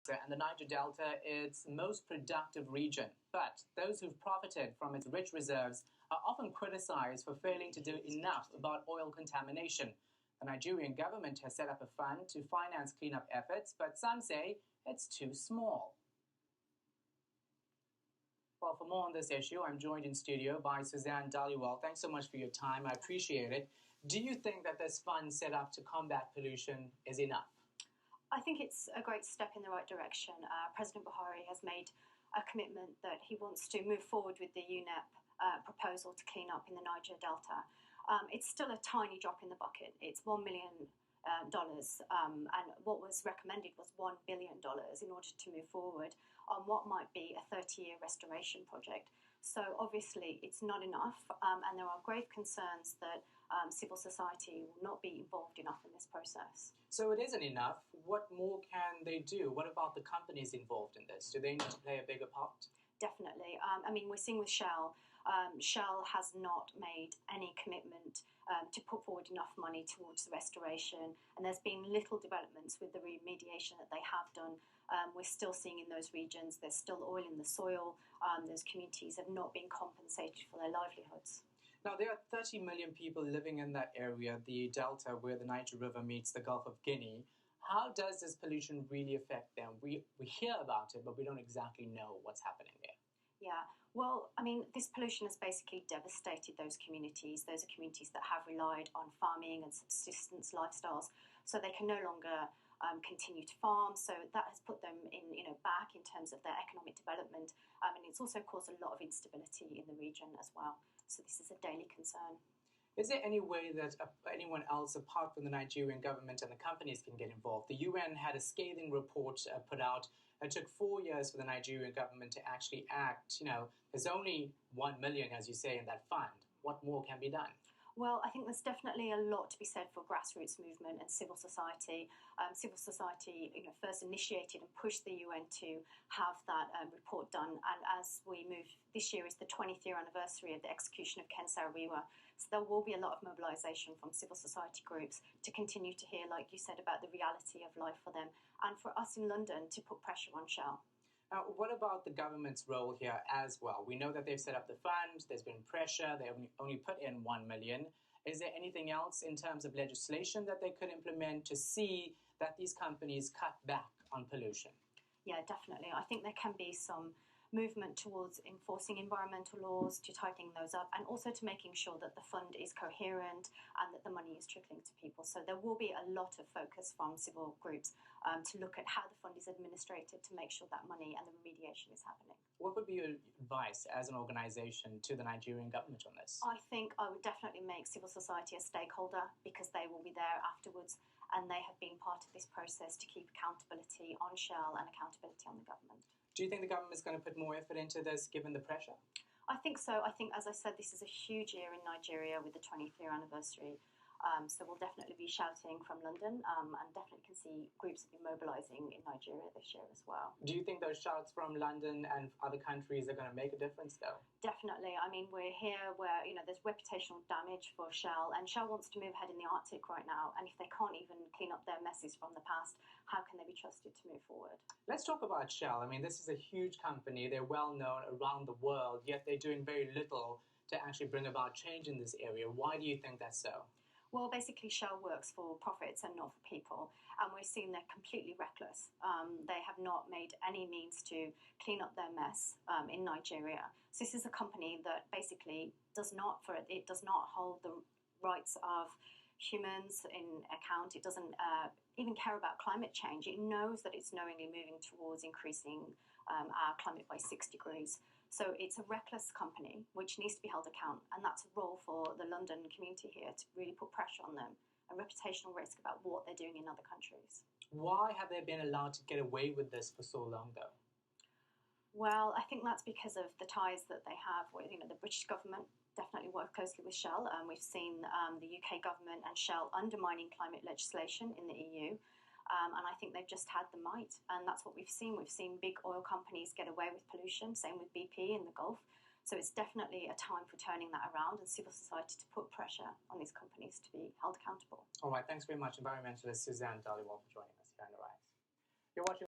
And the Niger Delta is its most productive region. But those who've profited from its rich reserves are often criticized for failing to do enough about oil contamination. The Nigerian government has set up a fund to finance cleanup efforts, but some say it's too small. Well, for more on this issue, I'm joined in studio by Suzanne Dhaliwal. Thanks so much for your time. I appreciate it. Do you think that this fund set up to combat pollution is enough? I think it's a great step in the right direction. President Buhari has made a commitment that he wants to move forward with the UNEP proposal to clean up in the Niger Delta. It's still a tiny drop in the bucket. It's $1 million, and what was recommended was $1 billion in order to move forward on what might be a 30-year restoration project. So obviously it's not enough, and there are grave concerns that civil society will not be involved enough in this process. So it isn't enough. What more can they do? What about the companies involved in this? Do they need to play a bigger part? Definitely. I mean, we're seeing with Shell. Shell has not made any commitment to put forward enough money towards the restoration, and there's been little developments with the remediation that they have done. We're still seeing in those regions there's still oil in the soil. Those communities have not been compensated for their livelihoods. Now, there are 30 million people living in that area, the delta where the Niger River meets the Gulf of Guinea. How does this pollution really affect them? We hear about it, but we don't exactly know what's happening there. Yeah, well, I mean, this pollution has basically devastated those communities. Those are communities that have relied on farming and subsistence lifestyles, so they can no longer continue to farm. So that has put them back in terms of their economic development, and it's also caused a lot of instability in the region as well. So this is a daily concern. Is there any way that anyone else apart from the Nigerian government and the companies can get involved? The UN had a scathing report put out. It took 4 years for the Nigerian government to actually act. There's only 1 million, as you say, in that fund. What more can be done? Well, I think there's definitely a lot to be said for grassroots movement and civil society. Civil society, first initiated and pushed the UN to have that report done. And as we move, this year is the 20th year anniversary of the execution of Ken Saro-Wiwa. So there will be a lot of mobilisation from civil society groups to continue to hear, like you said, about the reality of life for them, and for us in London to put pressure on Shell. Now, what about the government's role here as well? We know that they've set up the fund, there's been pressure, they only put in 1 million. Is there anything else in terms of legislation that they could implement to see that these companies cut back on pollution? Yeah, definitely. I think there can be some movement towards enforcing environmental laws, to tightening those up, and also to making sure that the fund is coherent and that the money is trickling to people. So there will be a lot of focus from civil groups to look at how the fund is administered to make sure that money and the remediation is happening. What would be your advice as an organisation to the Nigerian government on this? I think I would definitely make civil society a stakeholder, because they will be there afterwards and they have been part of this process to keep accountability on Shell and accountability on the government. Do you think the government is going to put more effort into this given the pressure? I think so. I think, as I said, this is a huge year in Nigeria with the 20th year anniversary. So we'll definitely be shouting from London, and definitely can see groups have been mobilising in Nigeria this year as well. Do you think those shouts from London and other countries are going to make a difference, though? Definitely. I mean, we're here where, there's reputational damage for Shell, and Shell wants to move ahead in the Arctic right now, and if they can't even clean up their messes from the past, how can they be trusted to move forward? Let's talk about Shell. I mean, this is a huge company. They're well known around the world, yet they're doing very little to actually bring about change in this area. Why do you think that's so? Well, basically, Shell works for profits and not for people, and we're seeing they're completely reckless. They have not made any means to clean up their mess in Nigeria. So this is a company that basically does not hold the rights of humans in account. It doesn't even care about climate change. It knows that it's knowingly moving towards increasing our climate by 6 degrees. So it's a reckless company which needs to be held account, and that's a role for the London community here to really put pressure on them, a reputational risk about what they're doing in other countries. Why have they been allowed to get away with this for so long, though? Well, I think that's because of the ties that they have with, the British government definitely work closely with Shell. We've seen the UK government and Shell undermining climate legislation in the EU. And I think they've just had the might, and that's what we've seen. We've seen big oil companies get away with pollution, same with BP in the Gulf. So it's definitely a time for turning that around and civil society to put pressure on these companies to be held accountable. All right, thanks very much, environmentalist Suzanne Dhaliwal, for joining us here on The Rise. You're watching